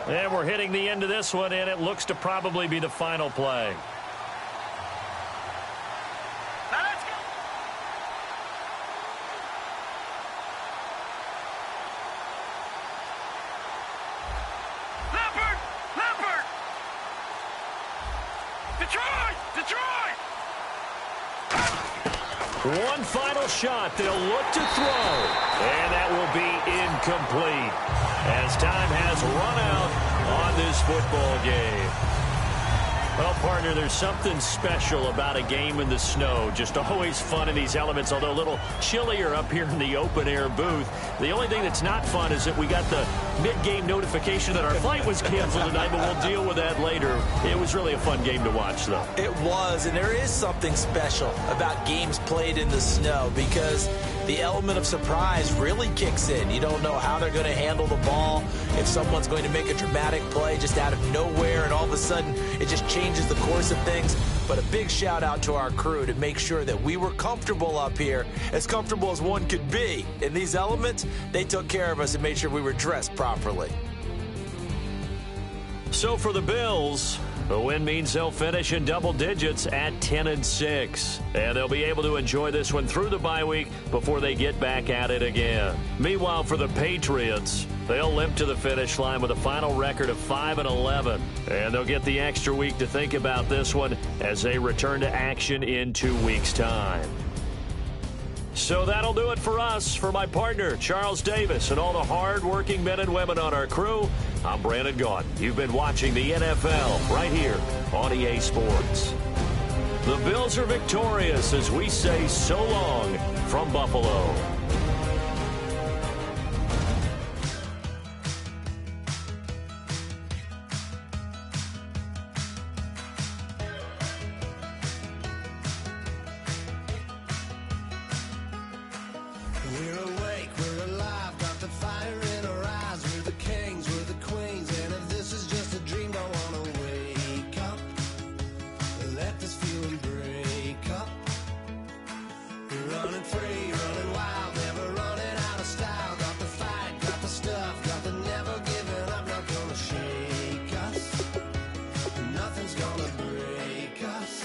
And we're hitting the end of this one, and it looks to probably be the final play. Now let's go. Leopard. Leopard. The Detroit! Detroit! One final shot. They'll look to throw. And that will be incomplete as time has run out on this football game. Well, partner, there's something special about a game in the snow. Just always fun in these elements, although a little chillier up here in the open-air booth. The only thing that's not fun is that we got the mid-game notification that our flight was canceled tonight, but we'll deal with that later. It was really a fun game to watch, though. It was, and there is something special about games played in the snow because the element of surprise really kicks in. You don't know how they're going to handle the ball, if someone's going to make a dramatic play just out of nowhere, and all of a sudden it just changes the course of things. But a big shout out to our crew to make sure that we were comfortable up here, as comfortable as one could be. In these elements, they took care of us and made sure we were dressed properly. So for the Bills, a win means they'll finish in double digits at 10-6. And they'll be able to enjoy this one through the bye week before they get back at it again. Meanwhile, for the Patriots, they'll limp to the finish line with a final record of 5-11. And they'll get the extra week to think about this one as they return to action in 2 weeks' time. So that'll do it for us. For my partner, Charles Davis, and all the hard-working men and women on our crew, I'm Brandon Gaudin. You've been watching the NFL right here on EA Sports. The Bills are victorious as we say so long from Buffalo. We're awake, we're alive, got the fire in our eyes. We're the kings, we're the queens, and if this is just a dream, don't wanna wake up. Let this feeling break up. We're running free, running wild, never running out of style. Got the fight, got the stuff, got the never giving up, not gonna shake us. Nothing's gonna break us.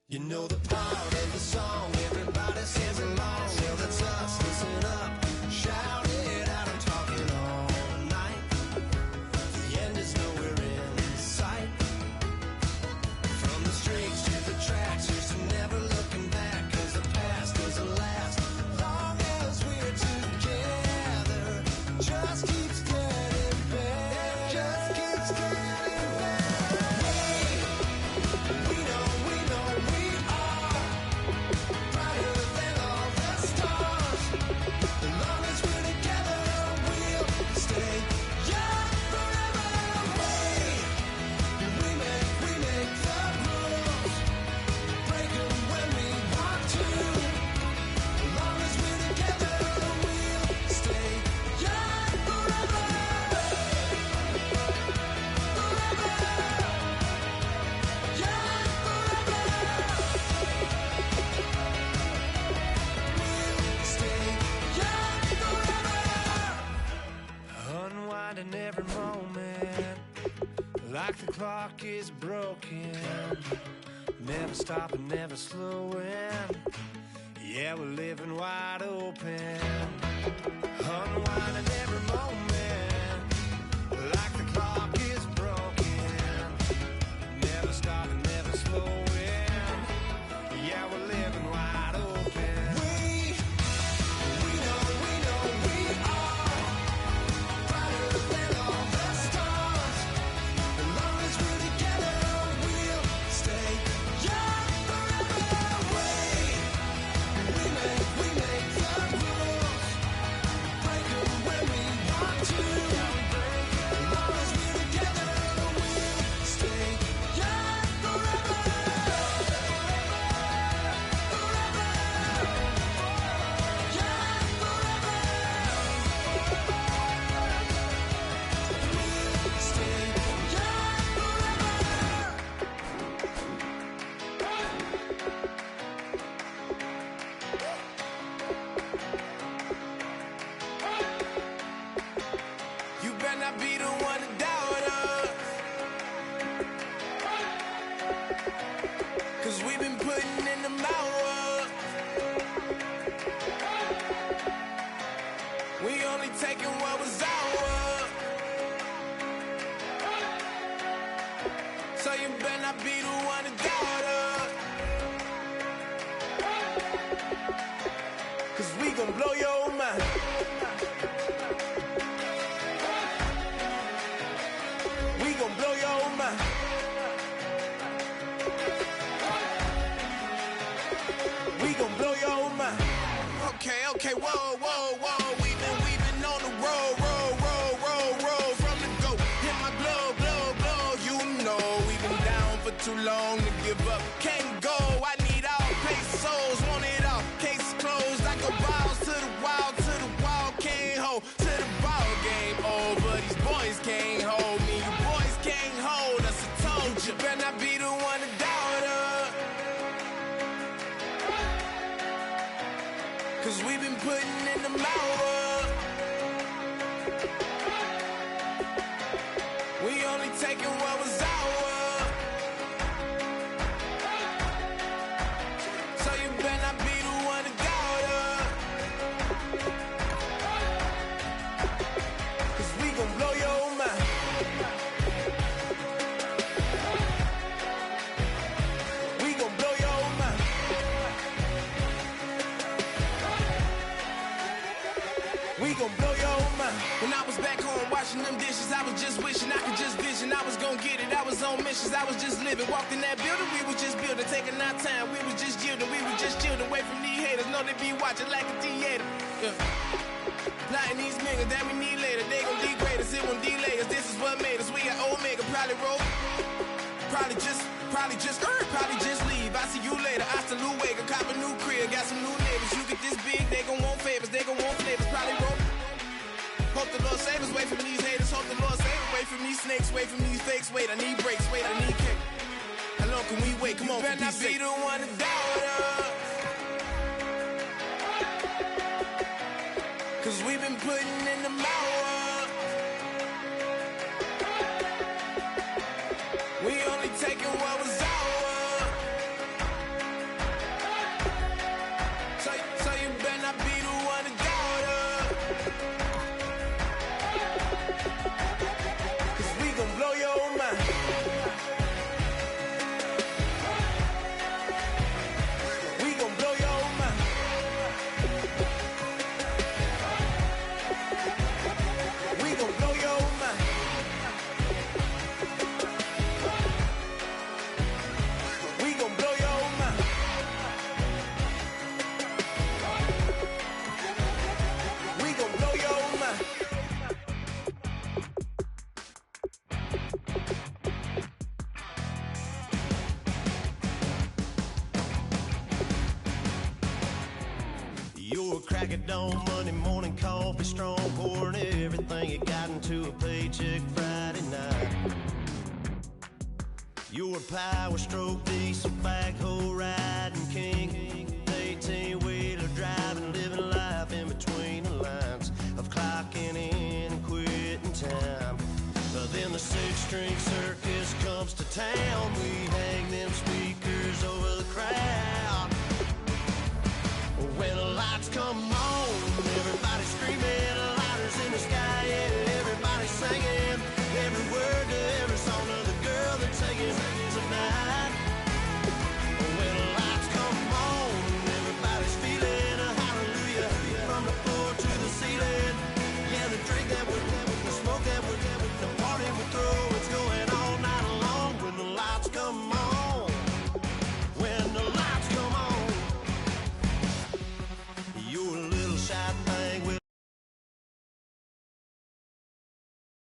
You know the part of the song, everybody sings along. Well, that's us, listen up, shout it out, I'm talking all night. The end is nowhere in sight. From the streets to the tracks, here's to never looking back, cause the past doesn't last. Long as we're together, just keeps getting better, just keeps getting better. We know we are brighter than all the stars. As long as we're together, we'll stay young forever. We make the rules, break them when we want to. As long as we're together, we'll stay young forever. Unwinding every moment, like the clock is broken. Never stopping, never slowing. Yeah, we're living wide open. Unwinding every moment, like the clock is broken. Never stopping, never slowing. Yeah, we're living wide open. We know we are brighter than all the stars. As long as we're together, we'll stay young forever. We make the rules, break them when we want to. been putting in the hours. We only taking what was ours. So you better not be the one to doubt us. 'Cause we gon' blow your mind. We gon' blow your mind. We gon' blow your mind. Okay, whoa, whoa, whoa. We been on the road from the go. Hit my blow. You know we been down for too long to give up. Can't go. I need all pesos, want it all. Case closed. I go balls to the wall. Can't hold to the ball game over. These boys can't hold me. You boys can't hold us. I told you. Better not be the one to doubt us. 'Cause we been putting in the hours. We only taking what was ours. So you better not be the one to doubt us. 'Cause we gon' blow your mind. We gon' blow your mind. We gon' blow your mind. When I was back home washing them dishes, I was just wishing I could just vision. I was gon' get it. I was on missions. I was just living. Walked in that building, we was just building, taking our time. We was just yielding. We was just chilling away from these haters. Know they be watching like a theater. Yeah. Plotting these niggas that we need later. They gon' degrade us. It won't delay us. This is what made us. We got Omega. Probably roll. Probably just leave. I see you later. I salute Wega. Cop a new crib. Got some new neighbors. You get this big, they gon' want favors. They gon' want flavors. Probably roll. Hope the Lord save us. Wait from these haters. Hope the Lord save us. Wait from these snakes. Wait from these fakes. Wait, I need breaks. Wait, I need cake. How long can we wait? Come on, better not be the one to doubt us. 'Cause we been putting in the hours. We only taking what was ours. So you better not be the one to doubt us. 'Cause we gon' blow your mind. We gon' blow your mind. We gon' blow your mind. We gon' blow your mind. We gon' blow your mind. You're a crack at dawn, Monday morning coffee, strong, pouring everything you got into a paycheck Friday night. You're a power stroke, diesel backhoe riding,